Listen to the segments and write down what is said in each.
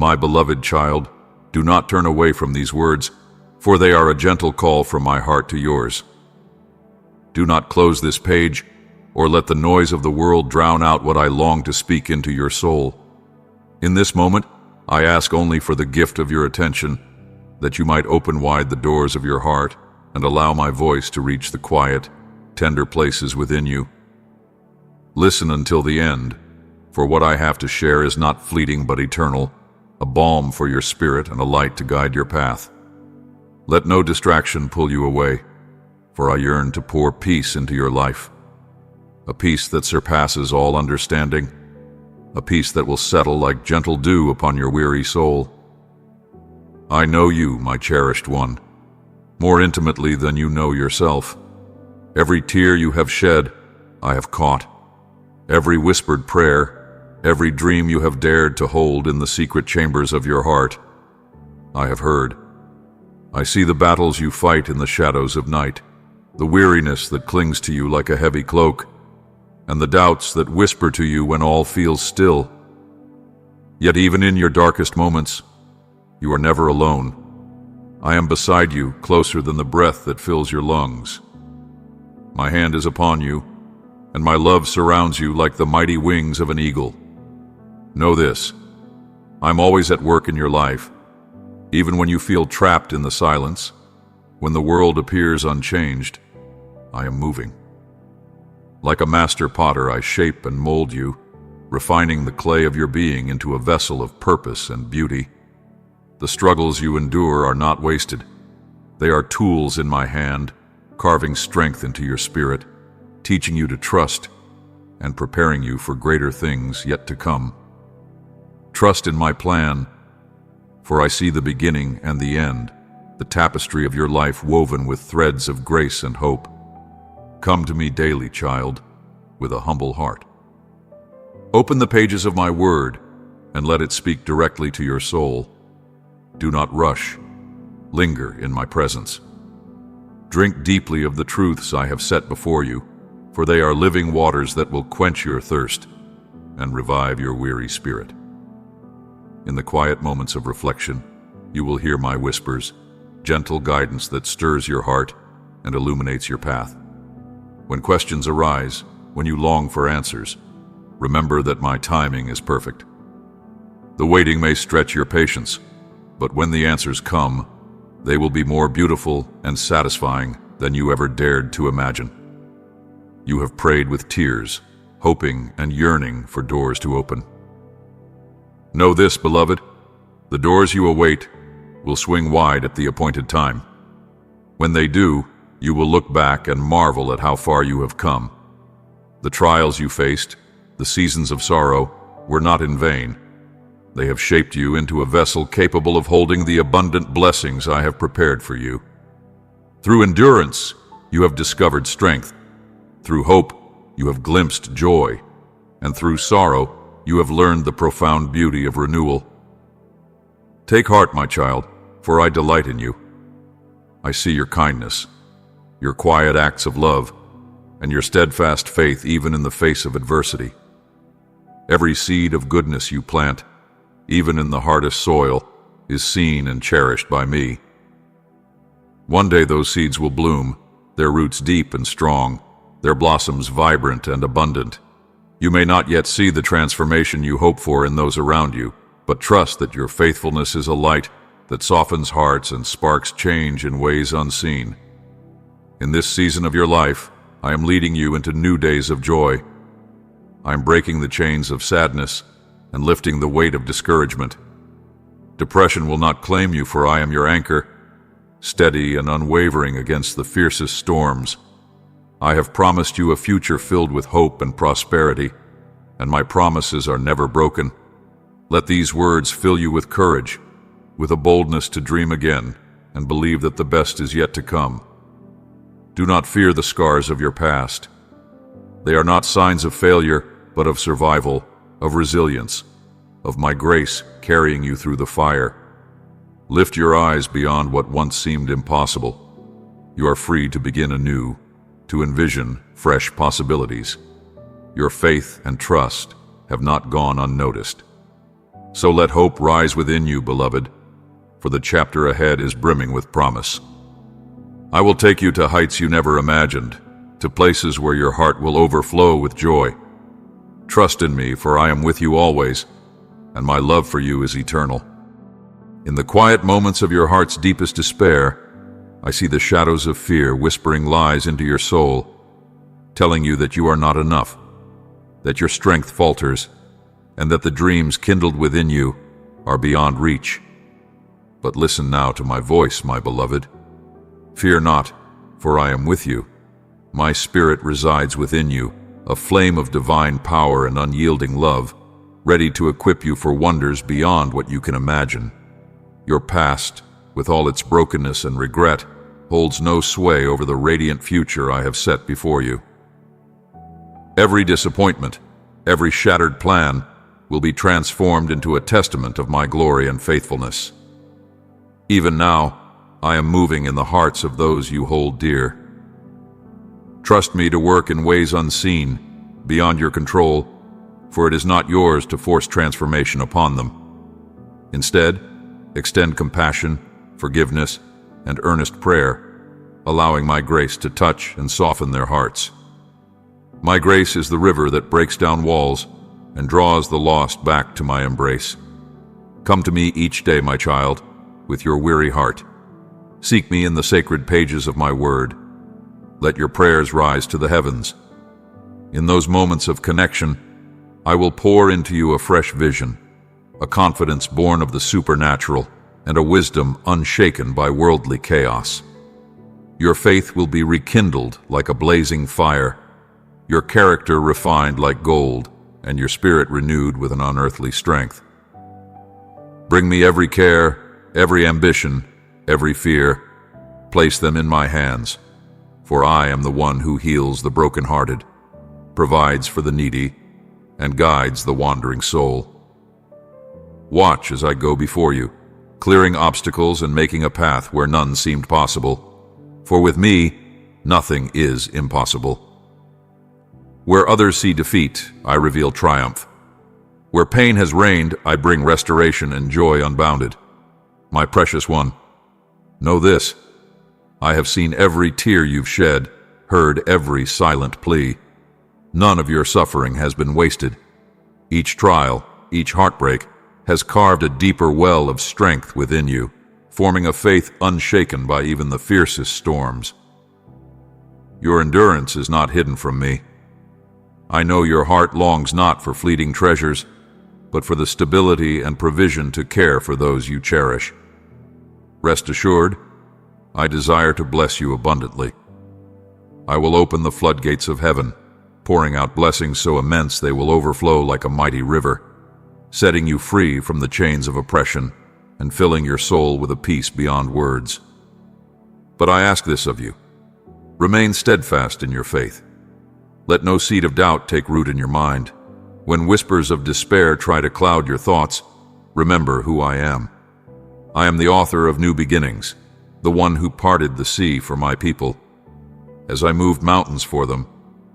My beloved child, do not turn away from these words, for they are a gentle call from my heart to yours. Do not close this page, or let the noise of the world drown out what I long to speak into your soul. In this moment, I ask only for the gift of your attention, that you might open wide the doors of your heart and allow my voice to reach the quiet, tender places within you. Listen until the end, for what I have to share is not fleeting but eternal, a balm for your spirit and a light to guide your path. Let no distraction pull you away, for I yearn to pour peace into your life, a peace that surpasses all understanding, a peace that will settle like gentle dew upon your weary soul. I know you, my cherished one, more intimately than you know yourself. Every tear you have shed, I have caught. Every whispered prayer, every dream you have dared to hold in the secret chambers of your heart, I have heard. I see the battles you fight in the shadows of night, the weariness that clings to you like a heavy cloak, and the doubts that whisper to you when all feels still. Yet even in your darkest moments, you are never alone. I am beside you, closer than the breath that fills your lungs. My hand is upon you, and my love surrounds you like the mighty wings of an eagle. Know this, I'm always at work in your life, even when you feel trapped in the silence, when the world appears unchanged, I am moving. Like a master potter, I shape and mold you, refining the clay of your being into a vessel of purpose and beauty. The struggles you endure are not wasted. They are tools in my hand, carving strength into your spirit, teaching you to trust, and preparing you for greater things yet to come. Trust in my plan, for I see the beginning and the end, the tapestry of your life woven with threads of grace and hope. Come to me daily, child, with a humble heart. Open the pages of my word and let it speak directly to your soul. Do not rush. Linger in my presence. Drink deeply of the truths I have set before you, for they are living waters that will quench your thirst and revive your weary spirit. In the quiet moments of reflection, you will hear my whispers, gentle guidance that stirs your heart and illuminates your path. When questions arise, when you long for answers, remember that my timing is perfect. The waiting may stretch your patience, but when the answers come, they will be more beautiful and satisfying than you ever dared to imagine. You have prayed with tears, hoping and yearning for doors to open. Know this, beloved, the doors you await will swing wide at the appointed time. When they do, you will look back and marvel at how far you have come. The trials you faced, the seasons of sorrow, were not in vain. They have shaped you into a vessel capable of holding the abundant blessings I have prepared for you. Through endurance, you have discovered strength. Through hope, you have glimpsed joy. And through sorrow, you have learned the profound beauty of renewal. Take heart, my child, for I delight in you. I see your kindness, your quiet acts of love, and your steadfast faith even in the face of adversity. Every seed of goodness you plant, even in the hardest soil, is seen and cherished by me. One day those seeds will bloom, their roots deep and strong, their blossoms vibrant and abundant. You may not yet see the transformation you hope for in those around you, but trust that your faithfulness is a light that softens hearts and sparks change in ways unseen. In this season of your life, I am leading you into new days of joy. I am breaking the chains of sadness and lifting the weight of discouragement. Depression will not claim you, for I am your anchor, steady and unwavering against the fiercest storms. I have promised you a future filled with hope and prosperity, and my promises are never broken. Let these words fill you with courage, with a boldness to dream again and believe that the best is yet to come. Do not fear the scars of your past. They are not signs of failure, but of survival, of resilience, of my grace carrying you through the fire. Lift your eyes beyond what once seemed impossible. You are free to begin anew, to envision fresh possibilities. Your faith and trust have not gone unnoticed. So let hope rise within you, beloved, for the chapter ahead is brimming with promise. I will take you to heights you never imagined, to places where your heart will overflow with joy. Trust in me, for I am with you always, and my love for you is eternal. In the quiet moments of your heart's deepest despair, I see the shadows of fear whispering lies into your soul, telling you that you are not enough, that your strength falters, and that the dreams kindled within you are beyond reach. But listen now to my voice, my beloved. Fear not, for I am with you. My spirit resides within you, a flame of divine power and unyielding love, ready to equip you for wonders beyond what you can imagine. Your past, with all its brokenness and regret, holds no sway over the radiant future I have set before you. Every disappointment, every shattered plan, will be transformed into a testament of my glory and faithfulness. Even now, I am moving in the hearts of those you hold dear. Trust me to work in ways unseen, beyond your control, for it is not yours to force transformation upon them. Instead, extend compassion, forgiveness, and earnest prayer, allowing my grace to touch and soften their hearts. My grace is the river that breaks down walls and draws the lost back to my embrace. Come to me each day, my child, with your weary heart. Seek me in the sacred pages of my word. Let your prayers rise to the heavens. In those moments of connection, I will pour into you a fresh vision, a confidence born of the supernatural, and a wisdom unshaken by worldly chaos. Your faith will be rekindled like a blazing fire, your character refined like gold, and your spirit renewed with an unearthly strength. Bring me every care, every ambition, every fear. Place them in my hands, for I am the one who heals the brokenhearted, provides for the needy, and guides the wandering soul. Watch as I go before you, clearing obstacles and making a path where none seemed possible. For with me, nothing is impossible. Where others see defeat, I reveal triumph. Where pain has reigned, I bring restoration and joy unbounded. My precious one, know this: I have seen every tear you've shed, heard every silent plea. None of your suffering has been wasted. Each trial, each heartbreak, has carved a deeper well of strength within you, forming a faith unshaken by even the fiercest storms. Your endurance is not hidden from me. I know your heart longs not for fleeting treasures, but for the stability and provision to care for those you cherish. Rest assured, I desire to bless you abundantly. I will open the floodgates of heaven, pouring out blessings so immense they will overflow like a mighty river, setting you free from the chains of oppression and filling your soul with a peace beyond words. But I ask this of you: remain steadfast in your faith. Let no seed of doubt take root in your mind. When whispers of despair try to cloud your thoughts, remember who I am. I am the author of new beginnings, the one who parted the sea for my people. As I moved mountains for them,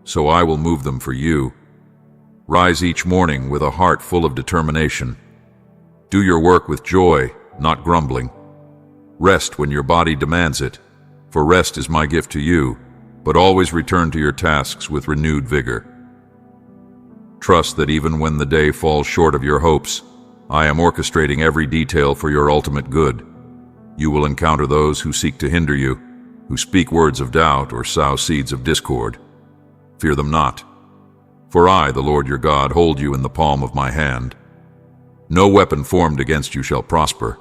so I will move them for you. Rise each morning with a heart full of determination. Do your work with joy, not grumbling. Rest when your body demands it, for rest is my gift to you, but always return to your tasks with renewed vigor. Trust that even when the day falls short of your hopes, I am orchestrating every detail for your ultimate good. You will encounter those who seek to hinder you, who speak words of doubt or sow seeds of discord. Fear them not, for I, the Lord your God, hold you in the palm of my hand. No weapon formed against you shall prosper.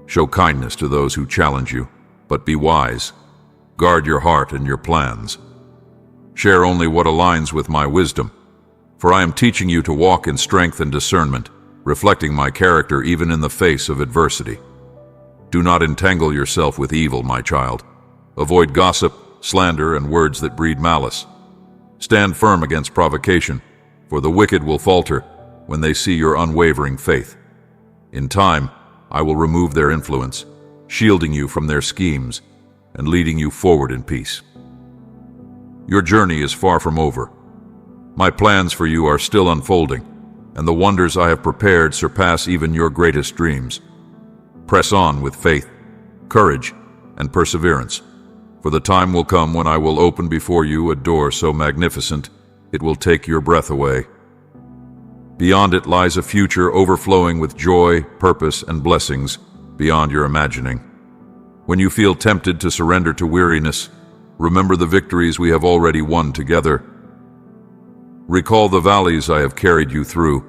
Show kindness to those who challenge you, but be wise. Guard your heart and your plans. Share only what aligns with my wisdom, for I am teaching you to walk in strength and discernment, reflecting my character even in the face of adversity. Do not entangle yourself with evil, my child. Avoid gossip, slander, and words that breed malice. Stand firm against provocation, for the wicked will falter when they see your unwavering faith. In time, I will remove their influence, shielding you from their schemes and leading you forward in peace. Your journey is far from over. My plans for you are still unfolding, and the wonders I have prepared surpass even your greatest dreams. Press on with faith, courage, and perseverance, for the time will come when I will open before you a door so magnificent it will take your breath away. Beyond it lies a future overflowing with joy, purpose, and blessings beyond your imagining. When you feel tempted to surrender to weariness, remember the victories we have already won together. Recall the valleys I have carried you through,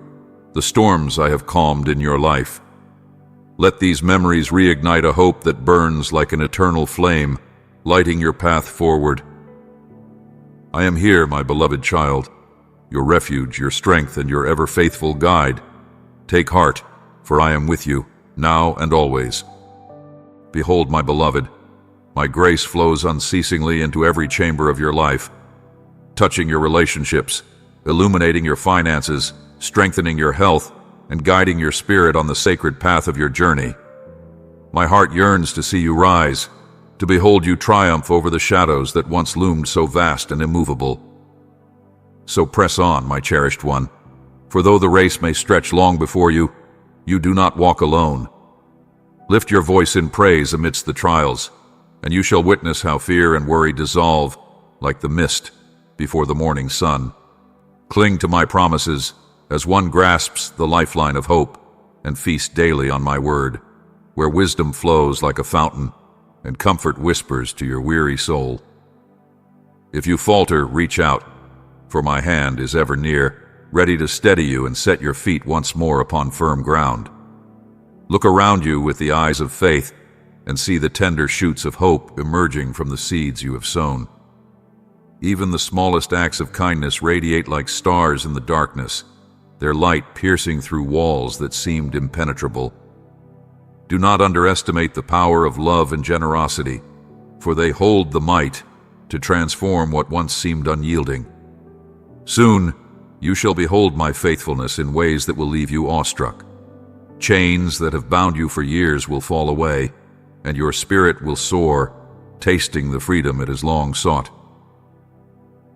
the storms I have calmed in your life. Let these memories reignite a hope that burns like an eternal flame, lighting your path forward. I am here, my beloved child, your refuge, your strength, and your ever-faithful guide. Take heart, for I am with you, now and always. Behold, my beloved, my grace flows unceasingly into every chamber of your life, touching your relationships, illuminating your finances, strengthening your health, and guiding your spirit on the sacred path of your journey. My heart yearns to see you rise, to behold you triumph over the shadows that once loomed so vast and immovable. So press on, my cherished one, for though the race may stretch long before you, you do not walk alone. Lift your voice in praise amidst the trials, and you shall witness how fear and worry dissolve like the mist before the morning sun. Cling to my promises as one grasps the lifeline of hope, and feast daily on my word, where wisdom flows like a fountain and comfort whispers to your weary soul. If you falter, reach out, for my hand is ever near, ready to steady you and set your feet once more upon firm ground. Look around you with the eyes of faith and see the tender shoots of hope emerging from the seeds you have sown. Even the smallest acts of kindness radiate like stars in the darkness, their light piercing through walls that seemed impenetrable. Do not underestimate the power of love and generosity, for they hold the might to transform what once seemed unyielding. Soon, you shall behold my faithfulness in ways that will leave you awestruck. Chains that have bound you for years will fall away, and your spirit will soar, tasting the freedom it has long sought.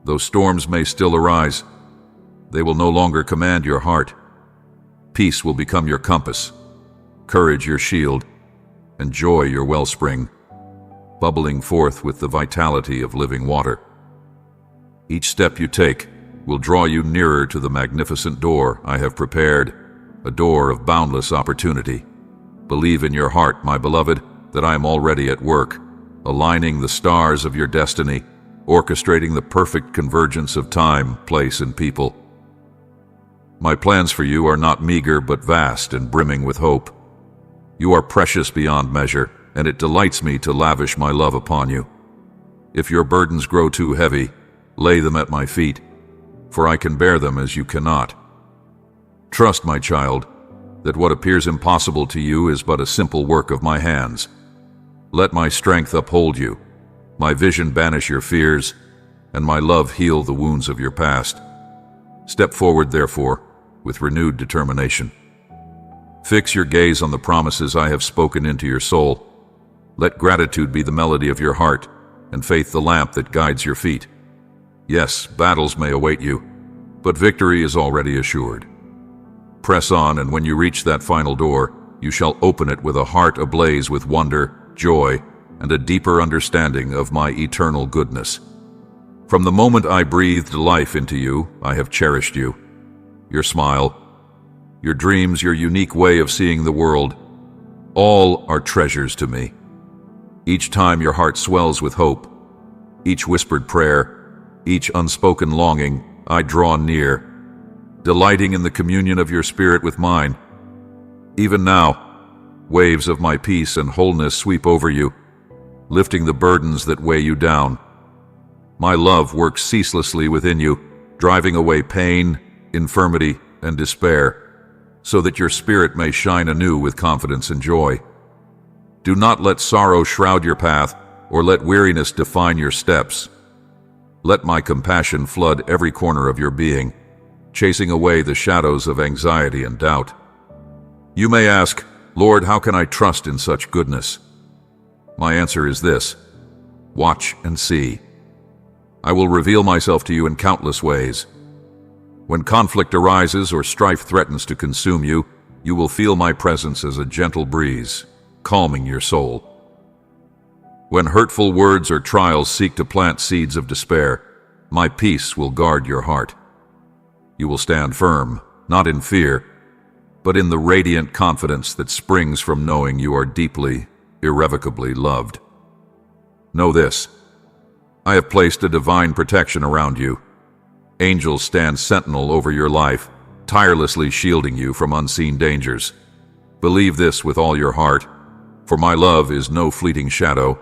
Though storms may still arise, they will no longer command your heart. Peace will become your compass, courage your shield, and joy your wellspring, bubbling forth with the vitality of living water. Each step you take will draw you nearer to the magnificent door I have prepared, a door of boundless opportunity. Believe in your heart, my beloved, that I am already at work, aligning the stars of your destiny, orchestrating the perfect convergence of time, place, and people. My plans for you are not meager but vast and brimming with hope. You are precious beyond measure, and it delights me to lavish my love upon you. If your burdens grow too heavy, lay them at my feet, for I can bear them as you cannot. Trust, my child, that what appears impossible to you is but a simple work of my hands. Let my strength uphold you, my vision banish your fears, and my love heal the wounds of your past. Step forward, therefore, with renewed determination. Fix your gaze on the promises I have spoken into your soul. Let gratitude be the melody of your heart, and faith the lamp that guides your feet. Yes, battles may await you, but victory is already assured. Press on, and when you reach that final door, you shall open it with a heart ablaze with wonder, joy, and a deeper understanding of my eternal goodness. From the moment I breathed life into you, I have cherished you. Your smile, your dreams, your unique way of seeing the world, all are treasures to me. Each time your heart swells with hope, each whispered prayer, each unspoken longing, I draw near, delighting in the communion of your spirit with mine. Even now, waves of my peace and wholeness sweep over you, lifting the burdens that weigh you down. My love works ceaselessly within you, driving away pain, infirmity, and despair, so that your spirit may shine anew with confidence and joy. Do not let sorrow shroud your path, or let weariness define your steps. Let my compassion flood every corner of your being, chasing away the shadows of anxiety and doubt. You may ask, Lord, how can I trust in such goodness? My answer is this: watch and see. I will reveal myself to you in countless ways. When conflict arises or strife threatens to consume you, you will feel my presence as a gentle breeze, calming your soul. When hurtful words or trials seek to plant seeds of despair, my peace will guard your heart. You will stand firm, not in fear, but in the radiant confidence that springs from knowing you are deeply, irrevocably loved. Know this: I have placed a divine protection around you. Angels stand sentinel over your life, tirelessly shielding you from unseen dangers. Believe this with all your heart, for my love is no fleeting shadow,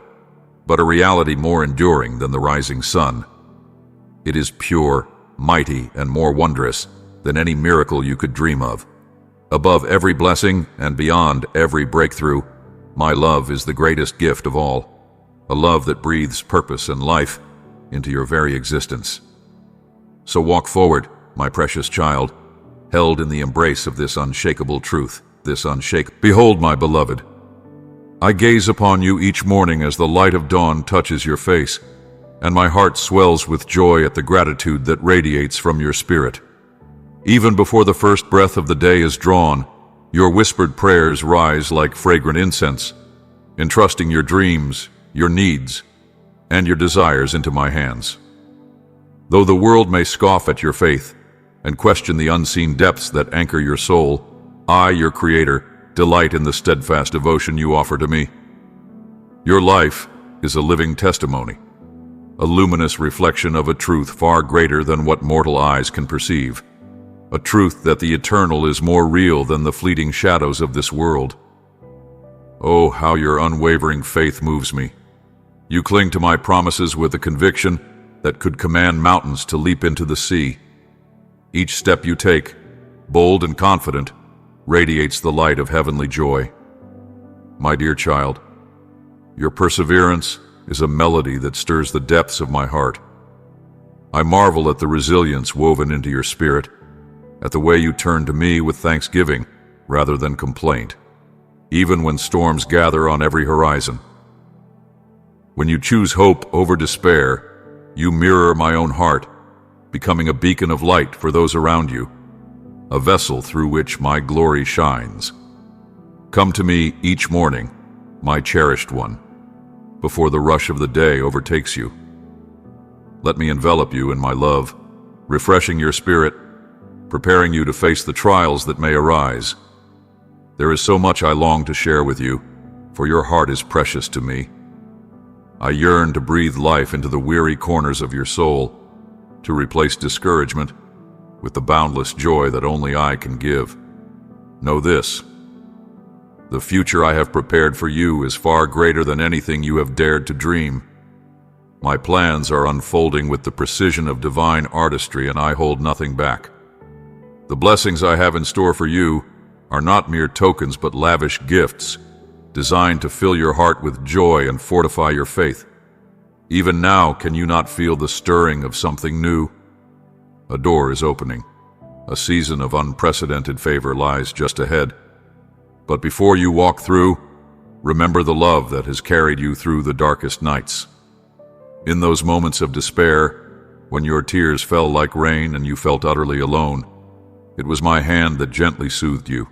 but a reality more enduring than the rising sun. It is pure, mighty, and more wondrous than any miracle you could dream of. Above every blessing and beyond every breakthrough, my love is the greatest gift of all, a love that breathes purpose and life into your very existence. So walk forward, my precious child, held in the embrace of this unshakable truth, Behold, my beloved, I gaze upon you each morning as the light of dawn touches your face, and my heart swells with joy at the gratitude that radiates from your spirit. Even before the first breath of the day is drawn, your whispered prayers rise like fragrant incense, entrusting your dreams, your needs, and your desires into my hands. Though the world may scoff at your faith and question the unseen depths that anchor your soul, I, your Creator, delight in the steadfast devotion you offer to me. Your life is a living testimony, a luminous reflection of a truth far greater than what mortal eyes can perceive, a truth that the eternal is more real than the fleeting shadows of this world. Oh, how your unwavering faith moves me. You cling to my promises with a conviction that could command mountains to leap into the sea. Each step you take, bold and confident, radiates the light of heavenly joy. My dear child, your perseverance is a melody that stirs the depths of my heart. I marvel at the resilience woven into your spirit, at the way you turn to me with thanksgiving rather than complaint, even when storms gather on every horizon. When you choose hope over despair, you mirror my own heart, becoming a beacon of light for those around you, a vessel through which my glory shines. Come to me each morning, my cherished one, before the rush of the day overtakes you. Let me envelop you in my love, refreshing your spirit, preparing you to face the trials that may arise. There is so much I long to share with you, for your heart is precious to me. I yearn to breathe life into the weary corners of your soul, to replace discouragement with the boundless joy that only I can give. Know this: the future I have prepared for you is far greater than anything you have dared to dream. My plans are unfolding with the precision of divine artistry, and I hold nothing back. The blessings I have in store for you are not mere tokens but lavish gifts, designed to fill your heart with joy and fortify your faith. Even now, can you not feel the stirring of something new? A door is opening. A season of unprecedented favor lies just ahead. But before you walk through, remember the love that has carried you through the darkest nights. In those moments of despair, when your tears fell like rain and you felt utterly alone, it was my hand that gently soothed you,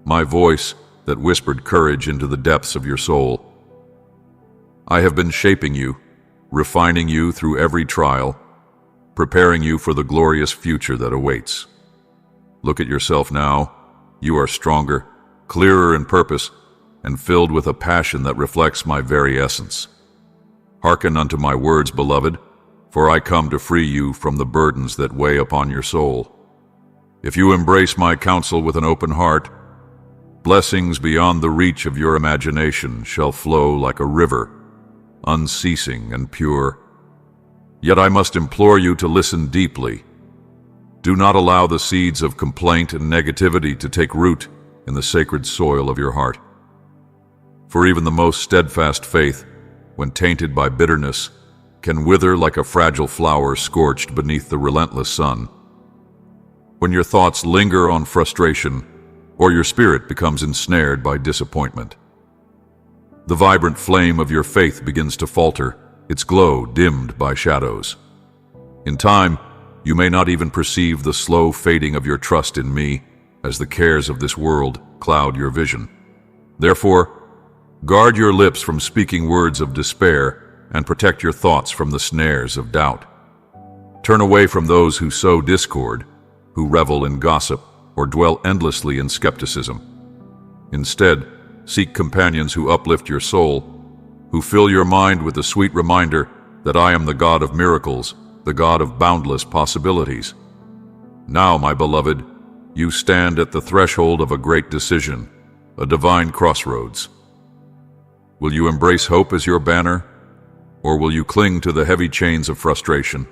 my voice that whispered courage into the depths of your soul. I have been shaping you, refining you through every trial, preparing you for the glorious future that awaits. Look at yourself now. You are stronger, clearer in purpose, and filled with a passion that reflects my very essence. Hearken unto my words, beloved, for I come to free you from the burdens that weigh upon your soul. If you embrace my counsel with an open heart, blessings beyond the reach of your imagination shall flow like a river, unceasing and pure. Yet I must implore you to listen deeply. Do not allow the seeds of complaint and negativity to take root in the sacred soil of your heart. For even the most steadfast faith, when tainted by bitterness, can wither like a fragile flower scorched beneath the relentless sun. When your thoughts linger on frustration, or your spirit becomes ensnared by disappointment, the vibrant flame of your faith begins to falter, its glow dimmed by shadows. In time, You may not even perceive the slow fading of your trust in me as the cares of this world cloud your vision. Therefore, guard your lips from speaking words of despair and protect your thoughts from the snares of doubt. Turn away from those who sow discord, who revel in gossip, or dwell endlessly in skepticism. Instead, seek companions who uplift your soul, who fill your mind with the sweet reminder that I am the God of miracles, the God of boundless possibilities. Now, my beloved, you stand at the threshold of a great decision, a divine crossroads. Will you embrace hope as your banner, or will you cling to the heavy chains of frustration?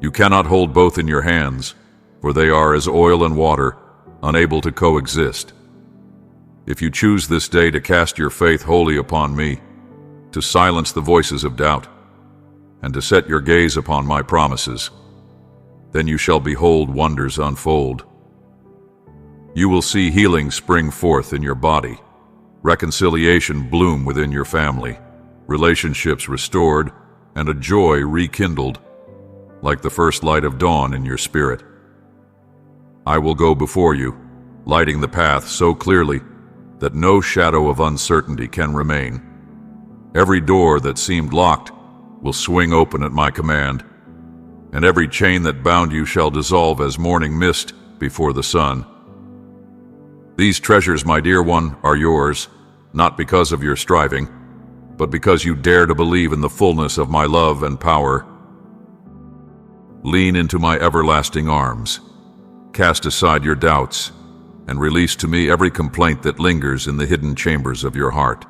You cannot hold both in your hands, for they are as oil and water, unable to coexist. If you choose this day to cast your faith wholly upon me, to silence the voices of doubt, and to set your gaze upon my promises, then you shall behold wonders unfold. You will see healing spring forth in your body, reconciliation bloom within your family, relationships restored, and a joy rekindled, like the first light of dawn in your spirit. I will go before you, lighting the path so clearly that no shadow of uncertainty can remain. Every door that seemed locked will swing open at my command, and every chain that bound you shall dissolve as morning mist before the sun. These treasures, my dear one, are yours, not because of your striving, but because you dare to believe in the fullness of my love and power. Lean into my everlasting arms, cast aside your doubts, and release to me every complaint that lingers in the hidden chambers of your heart.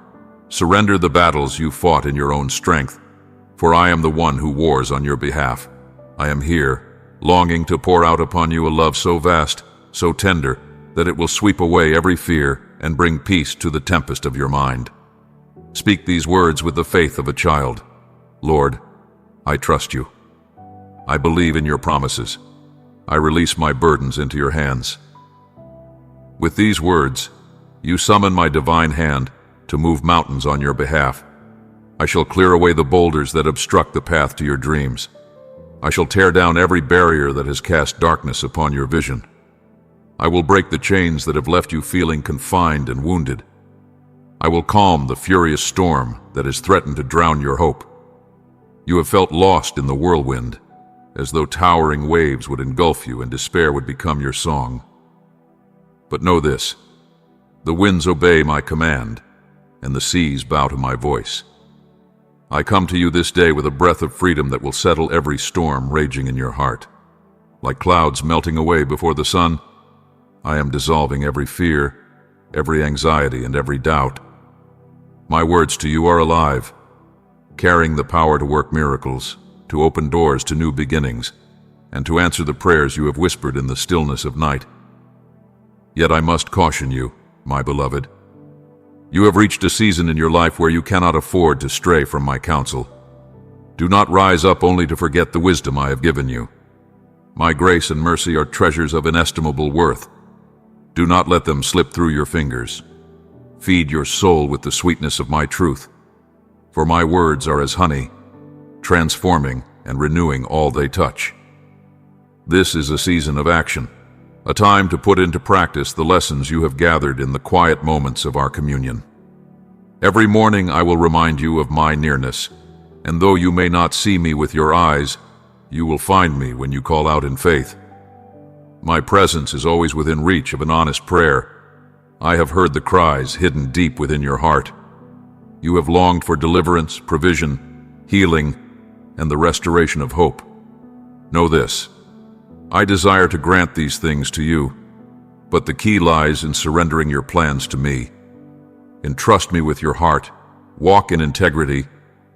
Surrender the battles you fought in your own strength, for I am the one who wars on your behalf. I am here, longing to pour out upon you a love so vast, so tender, that it will sweep away every fear and bring peace to the tempest of your mind. Speak these words with the faith of a child. Lord, I trust you. I believe in your promises. I release my burdens into your hands. With these words, you summon my divine hand to move mountains on your behalf. I shall clear away the boulders that obstruct the path to your dreams. I shall tear down every barrier that has cast darkness upon your vision. I will break the chains that have left you feeling confined and wounded. I will calm the furious storm that has threatened to drown your hope. You have felt lost in the whirlwind, as though towering waves would engulf you and despair would become your song. But know this, the winds obey my command, and the seas bow to my voice. I come to you this day with a breath of freedom that will settle every storm raging in your heart. Like clouds melting away before the sun, I am dissolving every fear, every anxiety, and every doubt. My words to you are alive, carrying the power to work miracles, to open doors to new beginnings, and to answer the prayers you have whispered in the stillness of night. Yet I must caution you, my beloved. You have reached a season in your life where you cannot afford to stray from my counsel. Do not rise up only to forget the wisdom I have given you. My grace and mercy are treasures of inestimable worth. Do not let them slip through your fingers. Feed your soul with the sweetness of my truth, for my words are as honey, transforming and renewing all they touch. This is a season of action, a time to put into practice the lessons you have gathered in the quiet moments of our communion. Every morning I will remind you of my nearness, and though you may not see me with your eyes, you will find me when you call out in faith. My presence is always within reach of an honest prayer. I have heard the cries hidden deep within your heart. You have longed for deliverance, provision, healing, and the restoration of hope. Know this, I desire to grant these things to you, but the key lies in surrendering your plans to me. Entrust me with your heart, walk in integrity,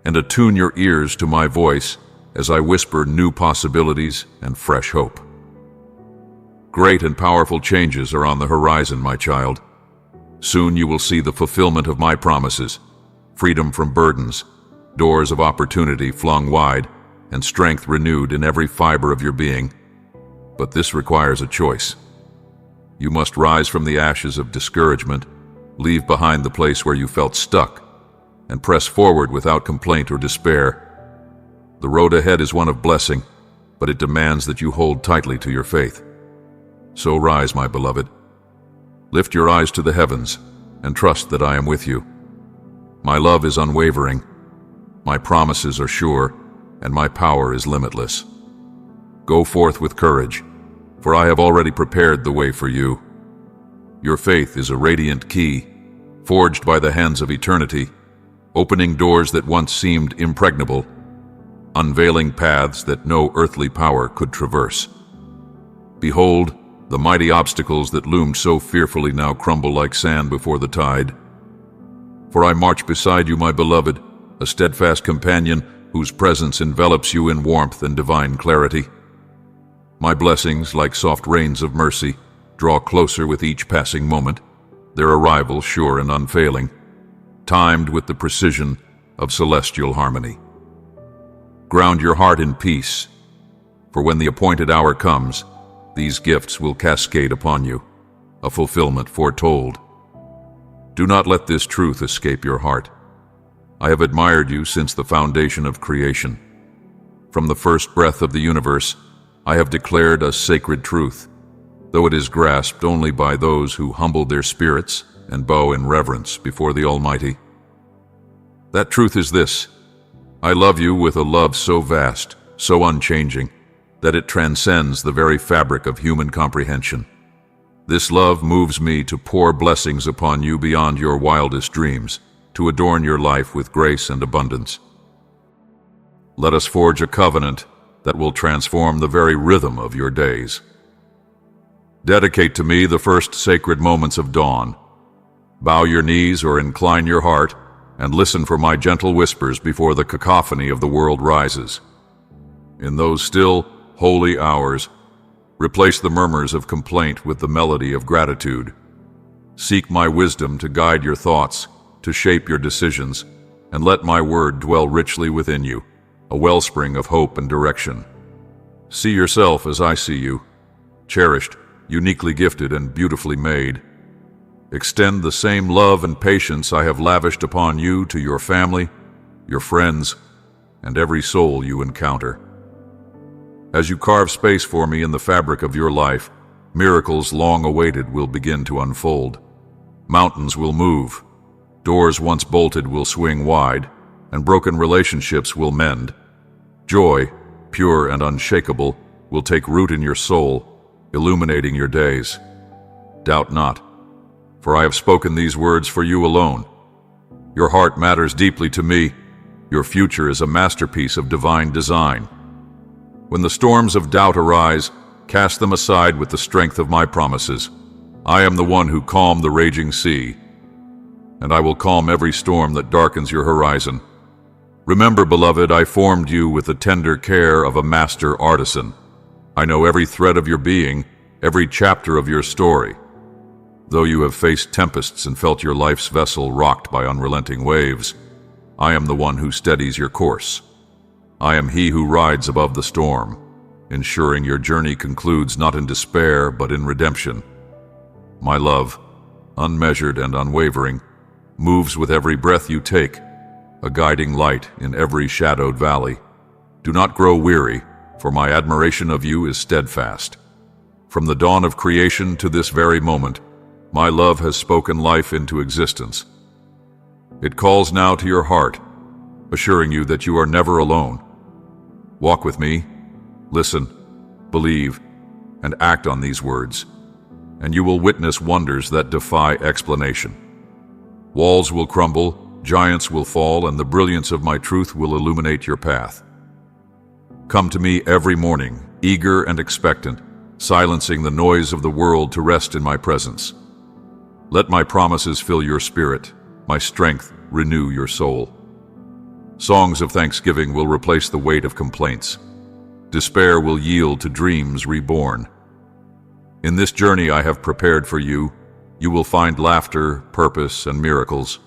and attune your ears to my voice as I whisper new possibilities and fresh hope. Great and powerful changes are on the horizon, my child. Soon you will see the fulfillment of my promises, freedom from burdens, doors of opportunity flung wide, and strength renewed in every fiber of your being. But this requires a choice. You must rise from the ashes of discouragement, leave behind the place where you felt stuck, and press forward without complaint or despair. The road ahead is one of blessing, but it demands that you hold tightly to your faith. So rise, my beloved. Lift your eyes to the heavens and trust that I am with you. My love is unwavering, my promises are sure, and my power is limitless. Go forth with courage, for I have already prepared the way for you. Your faith is a radiant key, forged by the hands of eternity, opening doors that once seemed impregnable, unveiling paths that no earthly power could traverse. Behold, the mighty obstacles that loomed so fearfully now crumble like sand before the tide. For I march beside you, my beloved, a steadfast companion whose presence envelops you in warmth and divine clarity. My blessings, like soft rains of mercy, draw closer with each passing moment, their arrival sure and unfailing, timed with the precision of celestial harmony. Ground your heart in peace, for when the appointed hour comes, these gifts will cascade upon you, a fulfillment foretold. Do not let this truth escape your heart. I have admired you since the foundation of creation. From the first breath of the universe, I have declared a sacred truth, though it is grasped only by those who humble their spirits and bow in reverence before the Almighty. That truth is this: I love you with a love so vast, so unchanging, that it transcends the very fabric of human comprehension. This love moves me to pour blessings upon you beyond your wildest dreams, to adorn your life with grace and abundance. Let us forge a covenant that will transform the very rhythm of your days. Dedicate to me the first sacred moments of dawn. Bow your knees or incline your heart, and listen for my gentle whispers before the cacophony of the world rises. In those still, holy hours, replace the murmurs of complaint with the melody of gratitude. Seek my wisdom to guide your thoughts, to shape your decisions, and let my word dwell richly within you, a wellspring of hope and direction. See yourself as I see you, cherished, uniquely gifted, and beautifully made. Extend the same love and patience I have lavished upon you to your family, your friends, and every soul you encounter. As you carve space for me in the fabric of your life, miracles long awaited will begin to unfold. Mountains will move, doors once bolted will swing wide, and broken relationships will mend. Joy, pure and unshakable, will take root in your soul, illuminating your days. Doubt not, for I have spoken these words for you alone. Your heart matters deeply to me. Your future is a masterpiece of divine design. When the storms of doubt arise, cast them aside with the strength of my promises. I am the one who calmed the raging sea, and I will calm every storm that darkens your horizon. Remember, beloved, I formed you with the tender care of a master artisan. I know every thread of your being, every chapter of your story. Though you have faced tempests and felt your life's vessel rocked by unrelenting waves, I am the one who steadies your course. I am he who rides above the storm, ensuring your journey concludes not in despair but in redemption. My love, unmeasured and unwavering, moves with every breath you take, a guiding light in every shadowed valley. Do not grow weary, for my admiration of you is steadfast. From the dawn of creation to this very moment, my love has spoken life into existence. It calls now to your heart, assuring you that you are never alone. Walk with me, listen, believe, and act on these words, and you will witness wonders that defy explanation. Walls will crumble, giants will fall, and the brilliance of my truth will illuminate your path. Come to me every morning, eager and expectant, silencing the noise of the world to rest in my presence. Let my promises fill your spirit, my strength renew your soul. Songs of thanksgiving will replace the weight of complaints. Despair will yield to dreams reborn. In this journey I have prepared for you, you will find laughter, purpose, and miracles.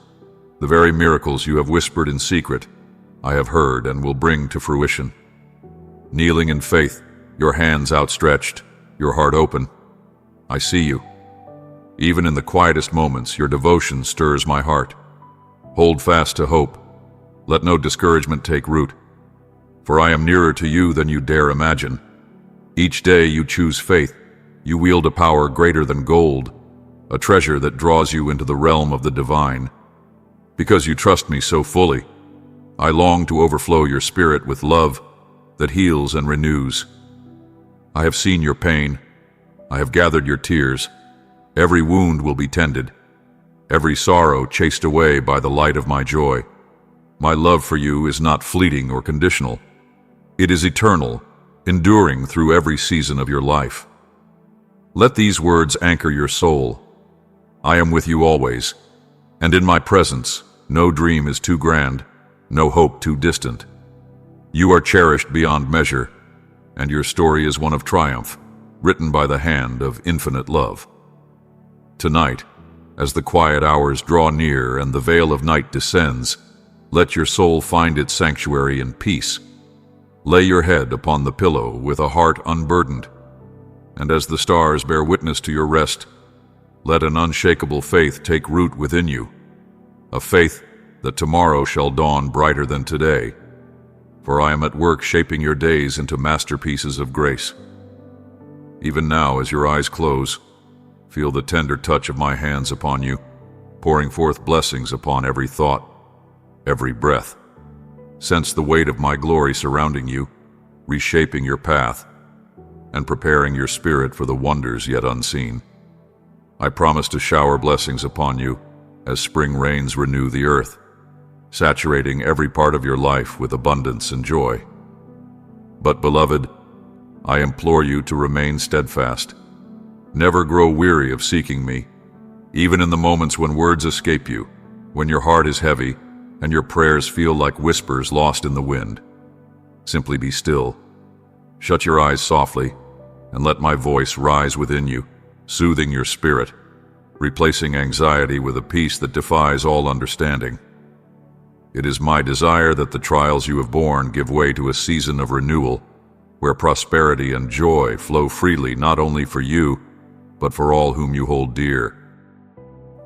The very miracles you have whispered in secret, I have heard and will bring to fruition. Kneeling in faith, your hands outstretched, your heart open, I see you. Even in the quietest moments, your devotion stirs my heart. Hold fast to hope. Let no discouragement take root. for I am nearer to you than you dare imagine. Each day you choose faith, you wield a power greater than gold, a treasure that draws you into the realm of the divine. Because you trust me so fully, I long to overflow your spirit with love that heals and renews. I have seen your pain, I have gathered your tears. Every wound will be tended, every sorrow chased away by the light of my joy. My love for you is not fleeting or conditional. It is eternal, enduring through every season of your life. Let these words anchor your soul. I am with you always, and in my presence, no dream is too grand, no hope too distant. You are cherished beyond measure, and your story is one of triumph, written by the hand of infinite love. Tonight, as the quiet hours draw near and the veil of night descends, let your soul find its sanctuary in peace. Lay your head upon the pillow with a heart unburdened, and as the stars bear witness to your rest, let an unshakable faith take root within you, a faith that tomorrow shall dawn brighter than today, for I am at work shaping your days into masterpieces of grace. Even now, as your eyes close, feel the tender touch of my hands upon you, pouring forth blessings upon every thought, every breath. Sense the weight of my glory surrounding you, reshaping your path, and preparing your spirit for the wonders yet unseen. I promise to shower blessings upon you as spring rains renew the earth, saturating every part of your life with abundance and joy. But, beloved, I implore you to remain steadfast. Never grow weary of seeking me, even in the moments when words escape you, when your heart is heavy, and your prayers feel like whispers lost in the wind. Simply be still. Shut your eyes softly, and let my voice rise within you, soothing your spirit, replacing anxiety with a peace that defies all understanding. It is my desire that the trials you have borne give way to a season of renewal, where prosperity and joy flow freely not only for you, but for all whom you hold dear.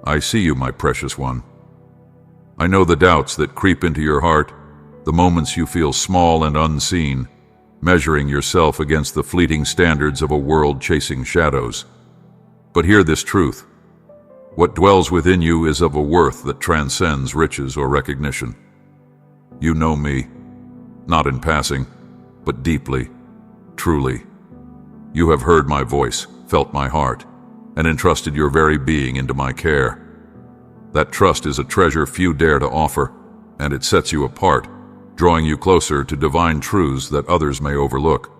I see you, my precious one. I know the doubts that creep into your heart, the moments you feel small and unseen, measuring yourself against the fleeting standards of a world chasing shadows. But hear this truth. What dwells within you is of a worth that transcends riches or recognition. You know me, not in passing, but deeply, truly. You have heard my voice, felt my heart, and entrusted your very being into my care. That trust is a treasure few dare to offer, and it sets you apart, drawing you closer to divine truths that others may overlook.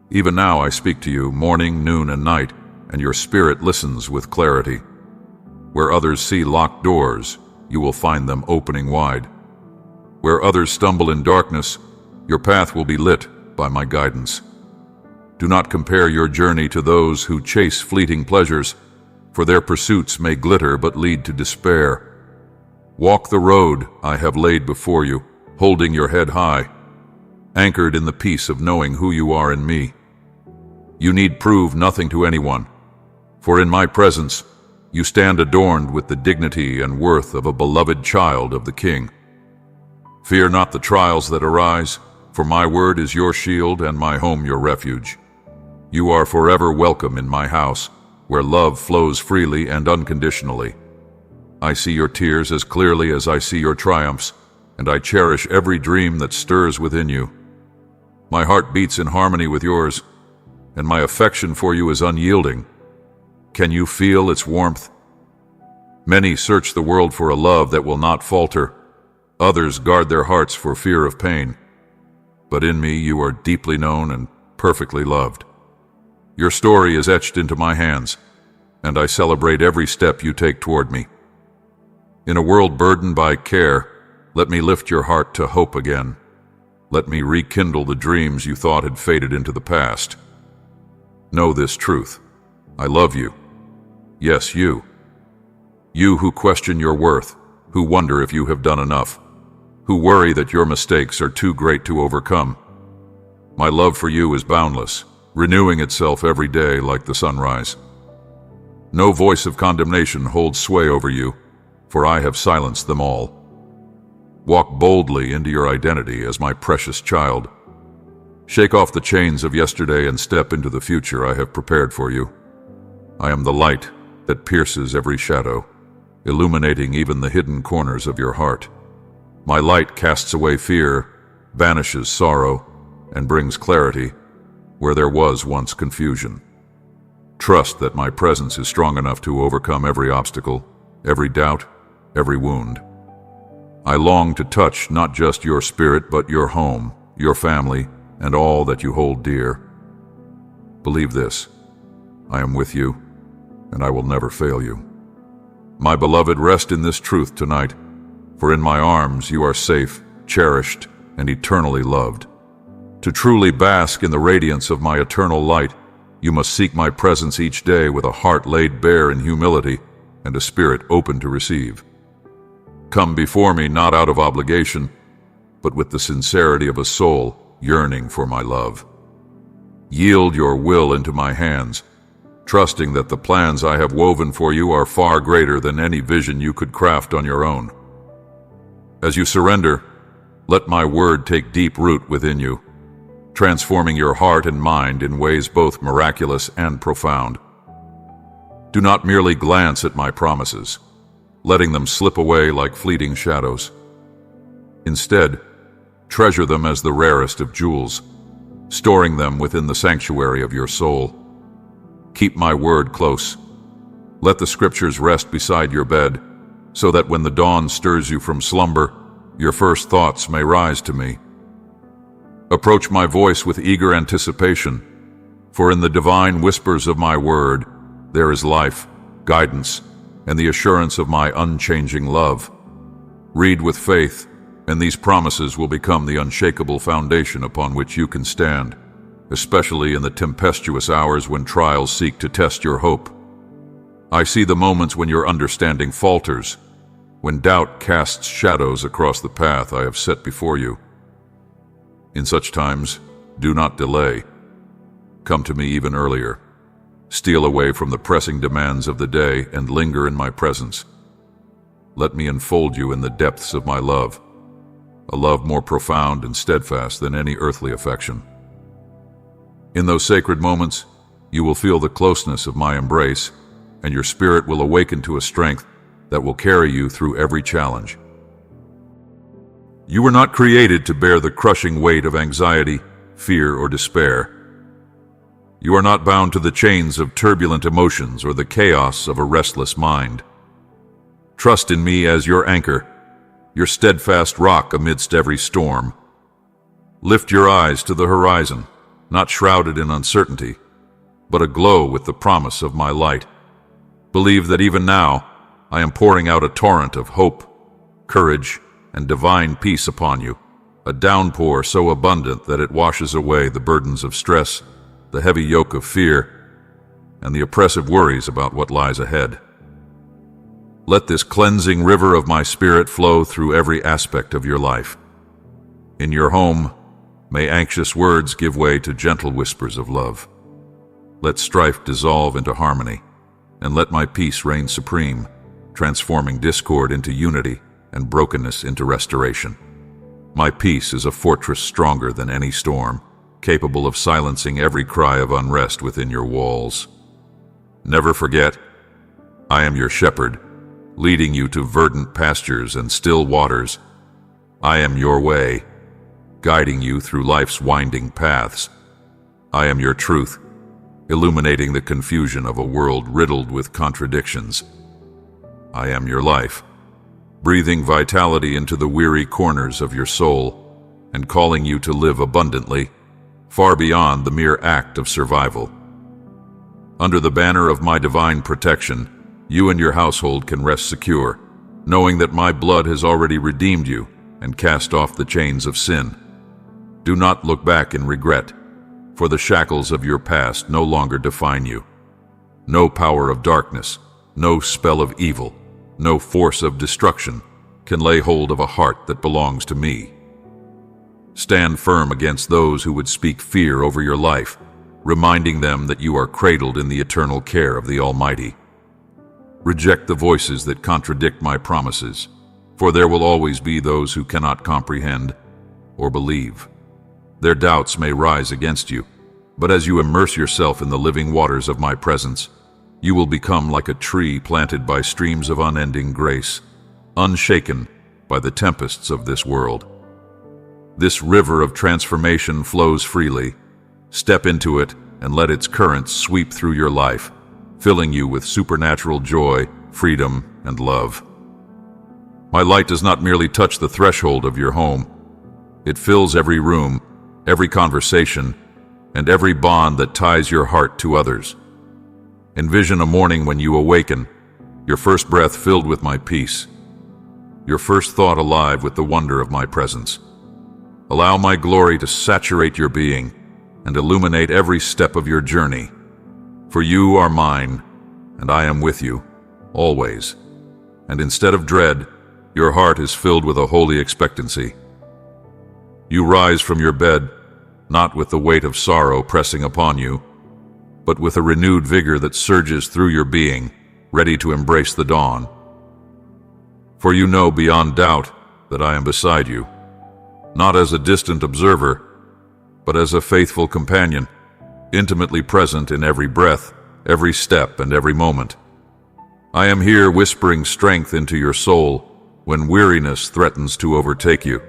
Even now I speak to you morning, noon, and night, and your spirit listens with clarity. Where others see locked doors, you will find them opening wide. Where others stumble in darkness, your path will be lit by my guidance. Do not compare your journey to those who chase fleeting pleasures, for their pursuits may glitter but lead to despair. Walk the road I have laid before you, holding your head high, anchored in the peace of knowing who you are in me. You need prove nothing to anyone, for in my presence you stand adorned with the dignity and worth of a beloved child of the King. Fear not the trials that arise, for my word is your shield and my home your refuge. You are forever welcome in my house, where love flows freely and unconditionally. I see your tears as clearly as I see your triumphs, and I cherish every dream that stirs within you. My heart beats in harmony with yours, and my affection for you is unyielding. Can you feel its warmth? Many search the world for a love that will not falter. Others guard their hearts for fear of pain. But in me you are deeply known and perfectly loved. Your story is etched into my hands, and I celebrate every step you take toward me. In a world burdened by care, let me lift your heart to hope again. Let me rekindle the dreams you thought had faded into the past. Know this truth. I love you. Yes, you. You who question your worth, who wonder if you have done enough, who worry that your mistakes are too great to overcome. My love for you is boundless, renewing itself every day like the sunrise. No voice of condemnation holds sway over you, for I have silenced them all. Walk boldly into your identity as my precious child, Shake off the chains of yesterday and step into the future I have prepared for you. I am the light that pierces every shadow, illuminating even the hidden corners of your heart. My light casts away fear, banishes sorrow, and brings clarity where there was once confusion. Trust that my presence is strong enough to overcome every obstacle, every doubt, every wound. I long to touch not just your spirit, but your home, your family, and all that you hold dear. Believe this: I am with you, and I will never fail you. My beloved, rest in this truth tonight, for in my arms you are safe, cherished, and eternally loved. To truly bask in the radiance of my eternal light, you must seek my presence each day with a heart laid bare in humility and a spirit open to receive. Come before me not out of obligation, but with the sincerity of a soul yearning for my love. Yield your will into my hands, trusting that the plans I have woven for you are far greater than any vision you could craft on your own. As you surrender, let my word take deep root within you, transforming your heart and mind in ways both miraculous and profound. Do not merely glance at my promises, letting them slip away like fleeting shadows. Instead, treasure them as the rarest of jewels, storing them within the sanctuary of your soul. Keep my word close. Let the scriptures rest beside your bed, so that when the dawn stirs you from slumber, your first thoughts may rise to me. Approach my voice with eager anticipation, for in the divine whispers of my word there is life, guidance, and the assurance of my unchanging love. Read with faith, and these promises will become the unshakable foundation upon which you can stand, especially in the tempestuous hours when trials seek to test your hope. I see the moments when your understanding falters, when doubt casts shadows across the path I have set before you. In such times, do not delay. Come to me even earlier. Steal away from the pressing demands of the day and linger in my presence. Let me enfold you in the depths of my love, a love more profound and steadfast than any earthly affection. In those sacred moments, you will feel the closeness of my embrace, and your spirit will awaken to a strength that will carry you through every challenge. You were not created to bear the crushing weight of anxiety, fear, or despair. You are not bound to the chains of turbulent emotions or the chaos of a restless mind. Trust in me as your anchor, your steadfast rock amidst every storm. Lift your eyes to the horizon, not shrouded in uncertainty, but aglow with the promise of my light. Believe that even now, I am pouring out a torrent of hope, courage, and divine peace upon you, a downpour so abundant that it washes away the burdens of stress, the heavy yoke of fear, and the oppressive worries about what lies ahead. Let this cleansing river of my spirit flow through every aspect of your life. In your home, may anxious words give way to gentle whispers of love. Let strife dissolve into harmony, and let my peace reign supreme, transforming discord into unity and brokenness into restoration. My peace is a fortress stronger than any storm, capable of silencing every cry of unrest within your walls. Never forget, I am your shepherd, leading you to verdant pastures and still waters. I am your way, guiding you through life's winding paths. I am your truth, illuminating the confusion of a world riddled with contradictions. I am your life, breathing vitality into the weary corners of your soul and calling you to live abundantly, far beyond the mere act of survival. Under the banner of my divine protection, you and your household can rest secure, knowing that my blood has already redeemed you and cast off the chains of sin. Do not look back in regret, for the shackles of your past no longer define you. No power of darkness, no spell of evil, no force of destruction can lay hold of a heart that belongs to me. Stand firm against those who would speak fear over your life, reminding them that you are cradled in the eternal care of the Almighty. Reject the voices that contradict my promises, for there will always be those who cannot comprehend or believe. Their doubts may rise against you, but as you immerse yourself in the living waters of my presence, you will become like a tree planted by streams of unending grace, unshaken by the tempests of this world. This river of transformation flows freely. Step into it and let its currents sweep through your life, filling you with supernatural joy, freedom, and love. My light does not merely touch the threshold of your home. It fills every room, every conversation, and every bond that ties your heart to others. Envision a morning when you awaken, your first breath filled with my peace, your first thought alive with the wonder of my presence. Allow my glory to saturate your being and illuminate every step of your journey. For you are mine, and I am with you, always. And instead of dread, your heart is filled with a holy expectancy. You rise from your bed, not with the weight of sorrow pressing upon you, but with a renewed vigor that surges through your being, ready to embrace the dawn. For you know beyond doubt that I am beside you, not as a distant observer, but as a faithful companion, intimately present in every breath, every step, and every moment. I am here whispering strength into your soul when weariness threatens to overtake you,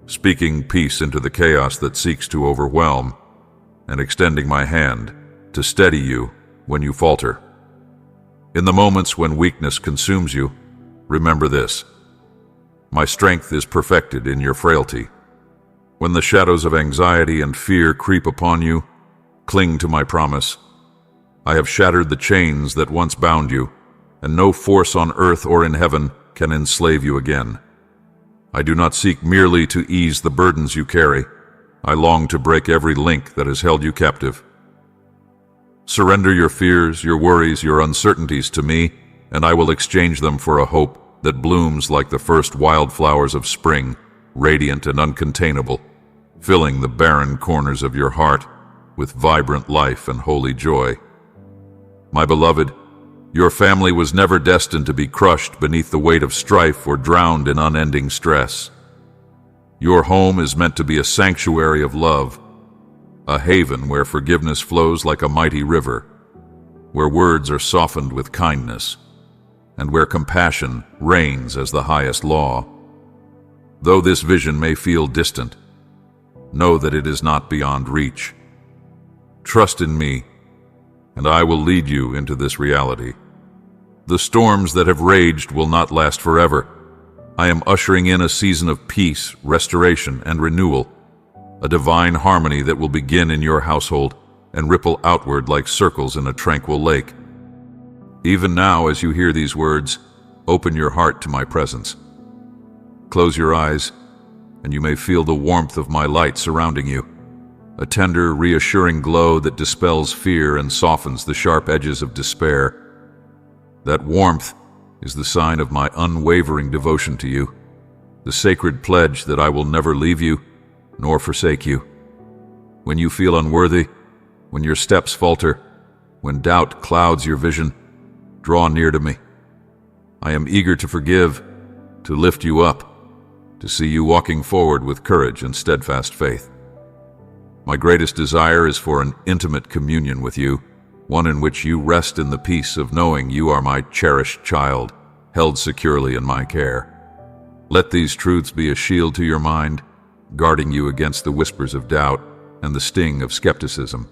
speaking peace into the chaos that seeks to overwhelm, and extending my hand to steady you when you falter. In the moments when weakness consumes you, remember this: my strength is perfected in your frailty. When the shadows of anxiety and fear creep upon you, cling to my promise. I have shattered the chains that once bound you, and no force on earth or in heaven can enslave you again. I do not seek merely to ease the burdens you carry. I long to break every link that has held you captive. Surrender your fears, your worries, your uncertainties to me, and I will exchange them for a hope that blooms like the first wildflowers of spring, radiant and uncontainable, filling the barren corners of your heart with vibrant life and holy joy. My beloved, your family was never destined to be crushed beneath the weight of strife or drowned in unending stress. Your home is meant to be a sanctuary of love, a haven where forgiveness flows like a mighty river, where words are softened with kindness, and where compassion reigns as the highest law. Though this vision may feel distant, know that it is not beyond reach. Trust in me, and I will lead you into this reality. The storms that have raged will not last forever. I am ushering in a season of peace, restoration, and renewal, a divine harmony that will begin in your household and ripple outward like circles in a tranquil lake. Even now, as you hear these words, open your heart to my presence. Close your eyes, and you may feel the warmth of my light surrounding you, a tender, reassuring glow that dispels fear and softens the sharp edges of despair. That warmth is the sign of my unwavering devotion to you, the sacred pledge that I will never leave you nor forsake you. When you feel unworthy, when your steps falter, when doubt clouds your vision, draw near to me. I am eager to forgive, to lift you up, to see you walking forward with courage and steadfast faith. My greatest desire is for an intimate communion with you, one in which you rest in the peace of knowing you are my cherished child, held securely in my care. Let these truths be a shield to your mind, guarding you against the whispers of doubt and the sting of skepticism.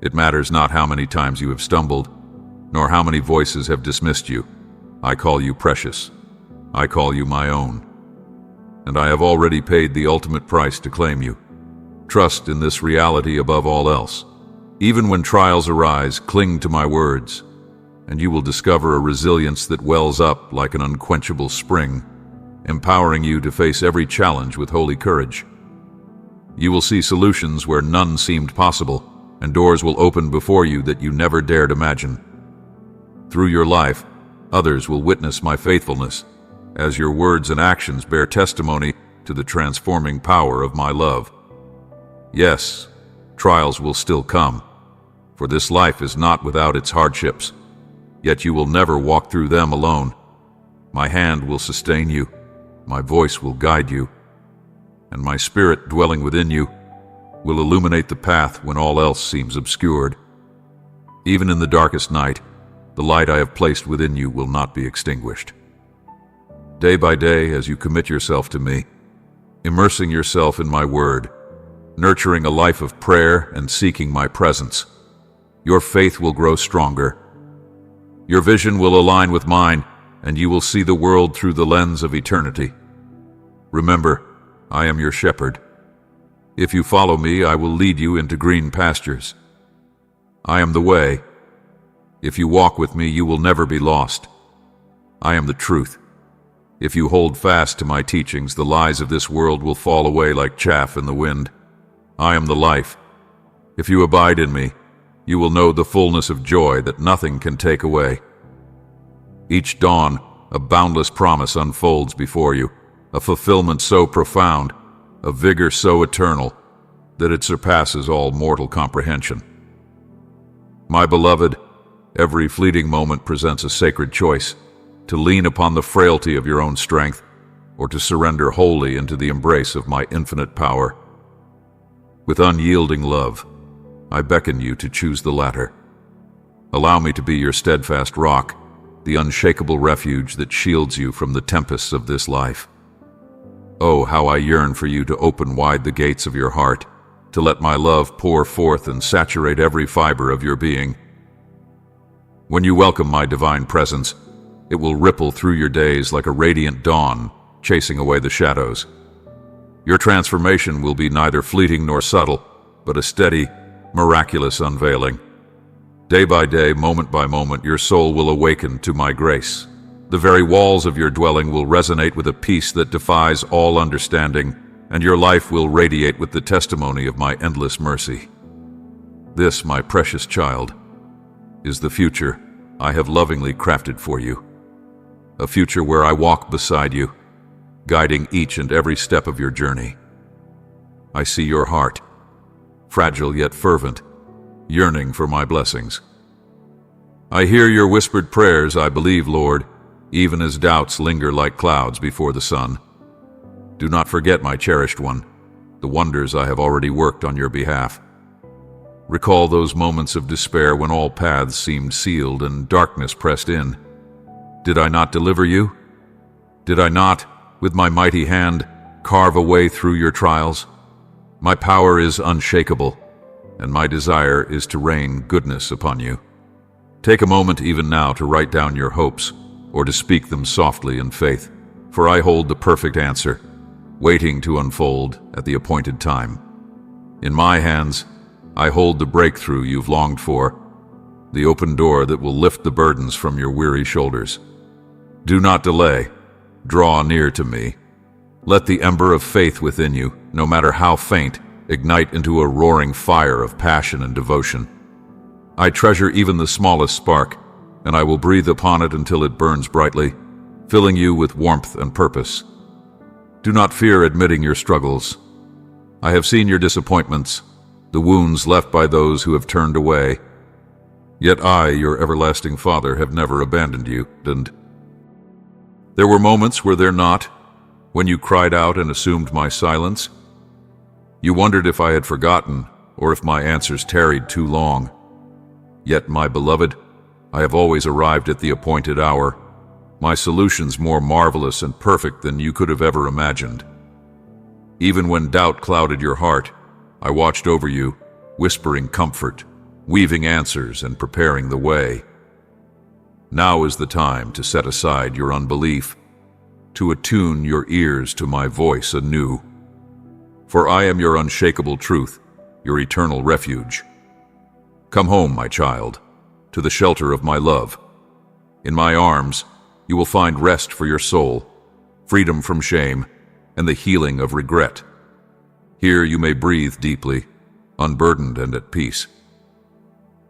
It matters not how many times you have stumbled, nor how many voices have dismissed you. I call you precious. I call you my own. And I have already paid the ultimate price to claim you. Trust in this reality above all else. Even when trials arise, cling to my words, and you will discover a resilience that wells up like an unquenchable spring, empowering you to face every challenge with holy courage. You will see solutions where none seemed possible, and doors will open before you that you never dared imagine. Through your life, others will witness my faithfulness, as your words and actions bear testimony to the transforming power of my love. Yes, trials will still come, for this life is not without its hardships, yet you will never walk through them alone. My hand will sustain you, my voice will guide you, and my spirit dwelling within you will illuminate the path when all else seems obscured. Even in the darkest night, the light I have placed within you will not be extinguished. Day by day, as you commit yourself to me, immersing yourself in my word, nurturing a life of prayer and seeking my presence, your faith will grow stronger. Your vision will align with mine, and you will see the world through the lens of eternity. Remember, I am your shepherd. If you follow me, I will lead you into green pastures. I am the way. If you walk with me, you will never be lost. I am the truth. If you hold fast to my teachings, the lies of this world will fall away like chaff in the wind. I am the life. If you abide in me, you will know the fullness of joy that nothing can take away. Each dawn, a boundless promise unfolds before you, a fulfillment so profound, a vigor so eternal, that it surpasses all mortal comprehension. My beloved, every fleeting moment presents a sacred choice, to lean upon the frailty of your own strength, or to surrender wholly into the embrace of my infinite power. With unyielding love, I beckon you to choose the latter. Allow me to be your steadfast rock, the unshakable refuge that shields you from the tempests of this life. Oh, how I yearn for you to open wide the gates of your heart, to let my love pour forth and saturate every fiber of your being. When you welcome my divine presence, it will ripple through your days like a radiant dawn, chasing away the shadows. Your transformation will be neither fleeting nor subtle, but a steady, miraculous unveiling. Day by day, moment by moment, your soul will awaken to my grace. The very walls of your dwelling will resonate with a peace that defies all understanding, and your life will radiate with the testimony of my endless mercy. This, my precious child, is the future I have lovingly crafted for you. A future where I walk beside you, guiding each and every step of your journey. I see your heart, fragile yet fervent, yearning for my blessings. I hear your whispered prayers, I believe, Lord, even as doubts linger like clouds before the sun. Do not forget, my cherished one, the wonders I have already worked on your behalf. Recall those moments of despair when all paths seemed sealed and darkness pressed in. Did I not deliver you? Did I not, with my mighty hand, carve a way through your trials? My power is unshakable, and my desire is to rain goodness upon you. Take a moment even now to write down your hopes, or to speak them softly in faith, for I hold the perfect answer, waiting to unfold at the appointed time. In my hands, I hold the breakthrough you've longed for, the open door that will lift the burdens from your weary shoulders. Do not delay. Draw near to me. Let the ember of faith within you, no matter how faint, ignite into a roaring fire of passion and devotion. I treasure even the smallest spark, and I will breathe upon it until it burns brightly, filling you with warmth and purpose. Do not fear admitting your struggles. I have seen your disappointments, the wounds left by those who have turned away. Yet I, your everlasting Father, have never abandoned you, and there were moments, were there not, when you cried out and assumed my silence? You wondered if I had forgotten, or if my answers tarried too long. Yet, my beloved, I have always arrived at the appointed hour, my solutions more marvelous and perfect than you could have ever imagined. Even when doubt clouded your heart, I watched over you, whispering comfort, weaving answers, and preparing the way. Now is the time to set aside your unbelief, to attune your ears to my voice anew. For I am your unshakable truth, your eternal refuge. Come home, my child, to the shelter of my love. In my arms, you will find rest for your soul, freedom from shame, and the healing of regret. Here you may breathe deeply, unburdened and at peace.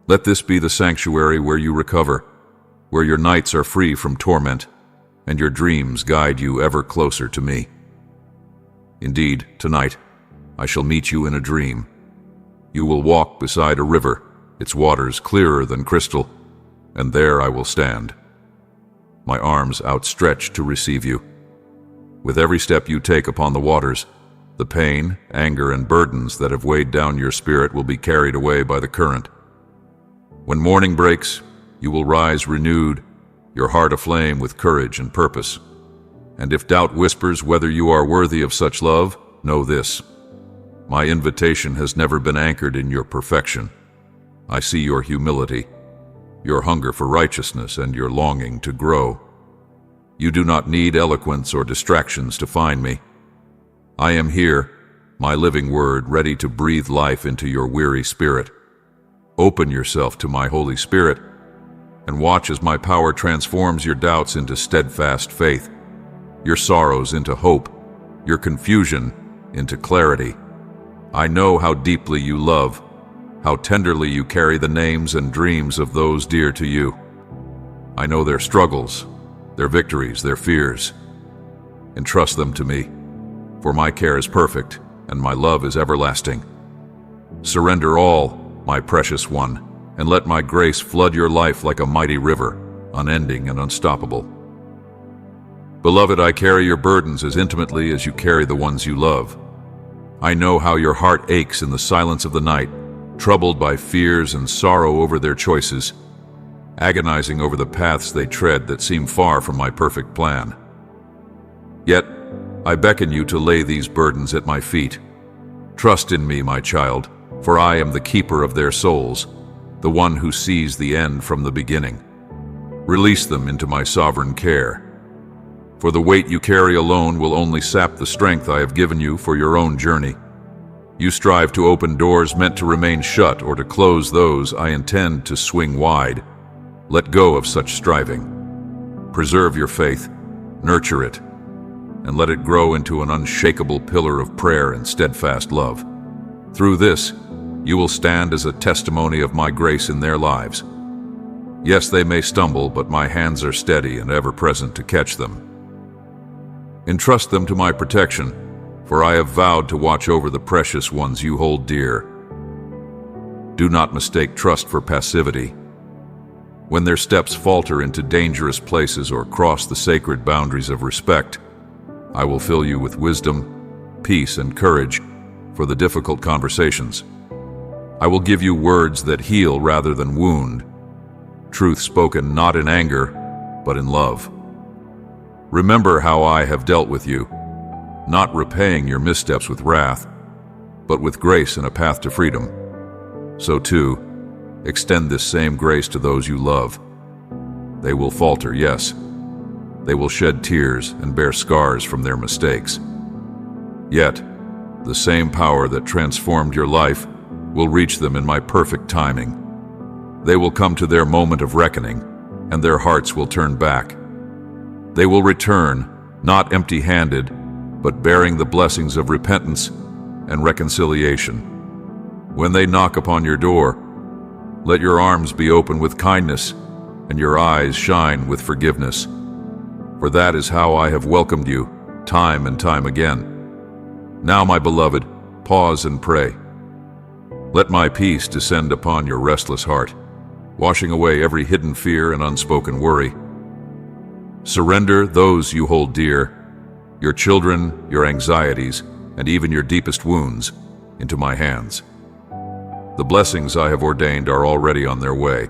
Let this be the sanctuary where you recover, where your nights are free from torment, and your dreams guide you ever closer to me. Indeed, tonight, I shall meet you in a dream. You will walk beside a river, its waters clearer than crystal, and there I will stand, my arms outstretched to receive you. With every step you take upon the waters, The pain, anger, and burdens that have weighed down your spirit will be carried away by the current. When morning breaks, you will rise renewed, your heart aflame with courage and purpose. And if doubt whispers whether you are worthy of such love, know this: my invitation has never been anchored in your perfection. I see your humility, your hunger for righteousness, and your longing to grow. You do not need eloquence or distractions to find me. I am here, my living word, ready to breathe life into your weary spirit. Open yourself to my Holy Spirit and watch as my power transforms your doubts into steadfast faith, your sorrows into hope, your confusion into clarity. I know how deeply you love, how tenderly you carry the names and dreams of those dear to you. I know their struggles, their victories, their fears. Entrust them to me, for my care is perfect and my love is everlasting. Surrender all, my precious one, and let my grace flood your life like a mighty river, unending and unstoppable. Beloved, I carry your burdens as intimately as you carry the ones you love. I know how your heart aches in the silence of the night, troubled by fears and sorrow over their choices, agonizing over the paths they tread that seem far from my perfect plan. Yet, I beckon you to lay these burdens at my feet. Trust in me, my child, for I am the keeper of their souls, the one who sees the end from the beginning. Release them into my sovereign care. For the weight you carry alone will only sap the strength I have given you for your own journey. You strive to open doors meant to remain shut or to close those I intend to swing wide. Let go of such striving. Preserve your faith, nurture it, and let it grow into an unshakable pillar of prayer and steadfast love. Through this, you will stand as a testimony of my grace in their lives. Yes, they may stumble, but my hands are steady and ever present to catch them. Entrust them to my protection, for I have vowed to watch over the precious ones you hold dear. Do not mistake trust for passivity. When their steps falter into dangerous places or cross the sacred boundaries of respect, I will fill you with wisdom, peace, and courage for the difficult conversations. I will give you words that heal rather than wound, truth spoken not in anger, but in love. Remember how I have dealt with you, not repaying your missteps with wrath, but with grace and a path to freedom. So too, extend this same grace to those you love. They will falter, yes. They will shed tears and bear scars from their mistakes. Yet, the same power that transformed your life will reach them in my perfect timing. They will come to their moment of reckoning, and their hearts will turn back. They will return, not empty-handed, but bearing the blessings of repentance and reconciliation. When they knock upon your door, let your arms be open with kindness and your eyes shine with forgiveness. For that is how I have welcomed you, time and time again. Now, my beloved, pause and pray. Let my peace descend upon your restless heart, washing away every hidden fear and unspoken worry. Surrender those you hold dear, your children, your anxieties, and even your deepest wounds, into my hands. The blessings I have ordained are already on their way.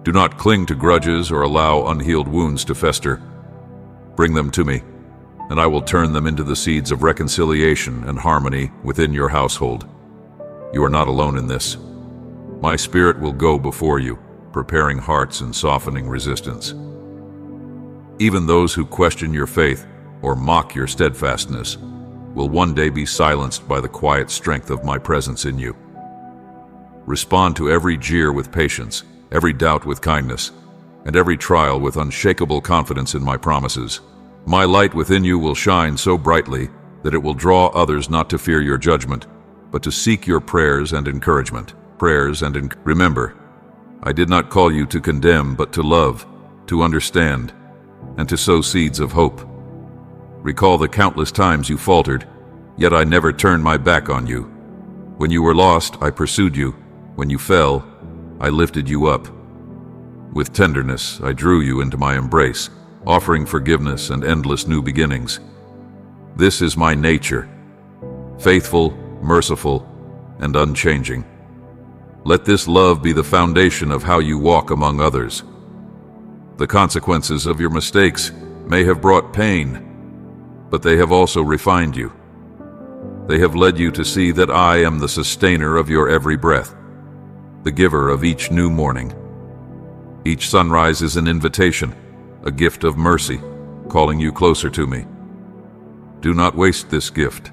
Do not cling to grudges or allow unhealed wounds to fester. Bring them to me, and I will turn them into the seeds of reconciliation and harmony within your household. You are not alone in this. My Spirit will go before you, preparing hearts and softening resistance. Even those who question your faith or mock your steadfastness will one day be silenced by the quiet strength of my presence in you. Respond to every jeer with patience, every doubt with kindness, and every trial with unshakable confidence in my promises. My light within you will shine so brightly that it will draw others not to fear your judgment, but to seek your prayers and encouragement. Remember, I did not call you to condemn, but to love, to understand, and to sow seeds of hope. Recall the countless times you faltered, yet I never turned my back on you. When you were lost, I pursued you. When you fell, I lifted you up. With tenderness, I drew you into my embrace, offering forgiveness and endless new beginnings. This is my nature, faithful, merciful, and unchanging. Let this love be the foundation of how you walk among others. The consequences of your mistakes may have brought pain, but they have also refined you. They have led you to see that I am the sustainer of your every breath, the giver of each new morning. Each sunrise is an invitation, a gift of mercy, calling you closer to me. Do not waste this gift.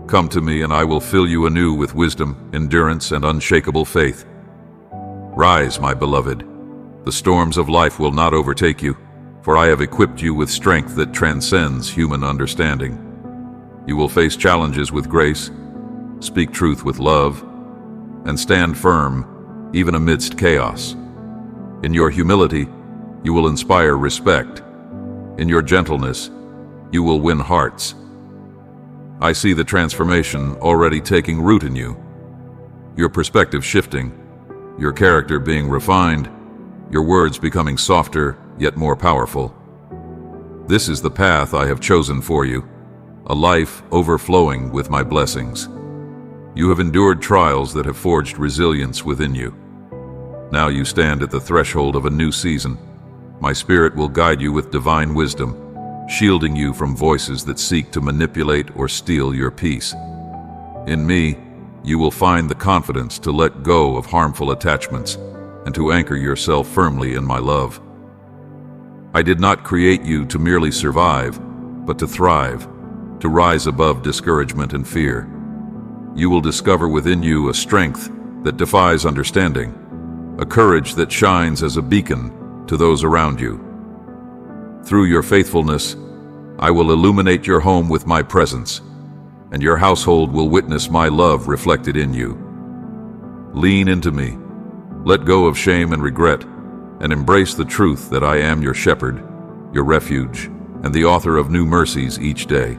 Come to me and I will fill you anew with wisdom, endurance, and unshakable faith. Rise, my beloved. The storms of life will not overtake you, for I have equipped you with strength that transcends human understanding. You will face challenges with grace, speak truth with love, and stand firm even amidst chaos. In your humility, you will inspire respect. In your gentleness, you will win hearts. I see the transformation already taking root in you, your perspective shifting, your character being refined, your words becoming softer yet more powerful. This is the path I have chosen for you, a life overflowing with my blessings. You have endured trials that have forged resilience within you. Now you stand at the threshold of a new season. My Spirit will guide you with divine wisdom, shielding you from voices that seek to manipulate or steal your peace. In me, you will find the confidence to let go of harmful attachments and to anchor yourself firmly in my love. I did not create you to merely survive, but to thrive, to rise above discouragement and fear. You will discover within you a strength that defies understanding, a courage that shines as a beacon to those around you. Through your faithfulness, I will illuminate your home with my presence, and your household will witness my love reflected in you. Lean into me, let go of shame and regret, and embrace the truth that I am your shepherd, your refuge, and the author of new mercies each day.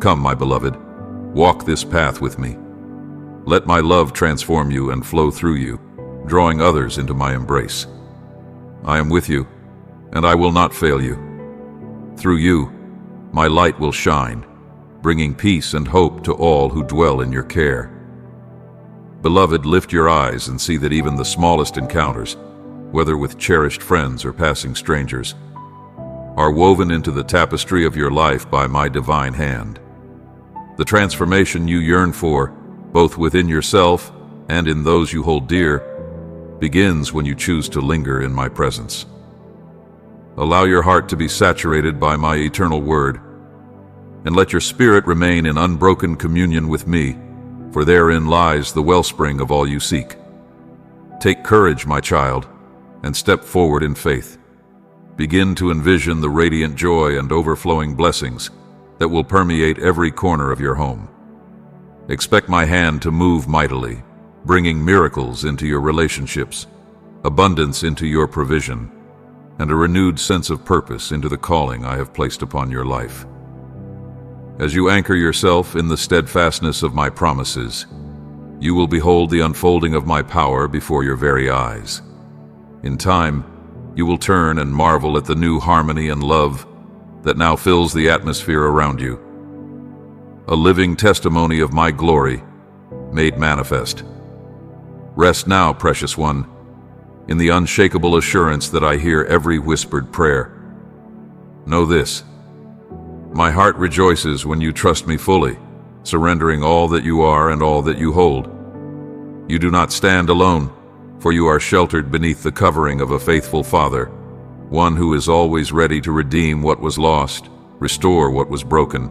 Come, my beloved, walk this path with me. Let my love transform you and flow through you, drawing others into my embrace. I am with you, and I will not fail you. Through you, my light will shine, bringing peace and hope to all who dwell in your care. Beloved, lift your eyes and see that even the smallest encounters, whether with cherished friends or passing strangers, are woven into the tapestry of your life by my divine hand. The transformation you yearn for, both within yourself and in those you hold dear, begins when you choose to linger in my presence. Allow your heart to be saturated by my eternal word, and let your spirit remain in unbroken communion with me, for therein lies the wellspring of all you seek. Take courage, my child, and step forward in faith. Begin to envision the radiant joy and overflowing blessings that will permeate every corner of your home. Expect my hand to move mightily, bringing miracles into your relationships, abundance into your provision, and a renewed sense of purpose into the calling I have placed upon your life. As you anchor yourself in the steadfastness of my promises, you will behold the unfolding of my power before your very eyes. In time, you will turn and marvel at the new harmony and love that now fills the atmosphere around you. A living testimony of my glory, made manifest. Rest now, precious one, in the unshakable assurance that I hear every whispered prayer. Know this: my heart rejoices when you trust me fully, surrendering all that you are and all that you hold. You do not stand alone, for you are sheltered beneath the covering of a faithful Father, one who is always ready to redeem what was lost, restore what was broken,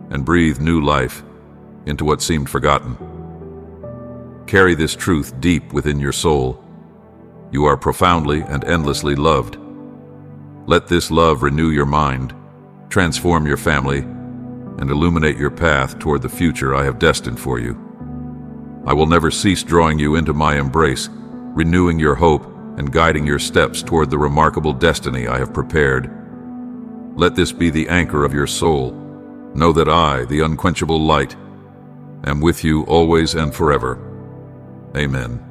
and breathe new life into what seemed forgotten. Carry this truth deep within your soul. You are profoundly and endlessly loved. Let this love renew your mind, transform your family, and illuminate your path toward the future I have destined for you. I will never cease drawing you into my embrace, renewing your hope and guiding your steps toward the remarkable destiny I have prepared. Let this be the anchor of your soul. Know that I, the unquenchable light, am with you always and forever. Amen.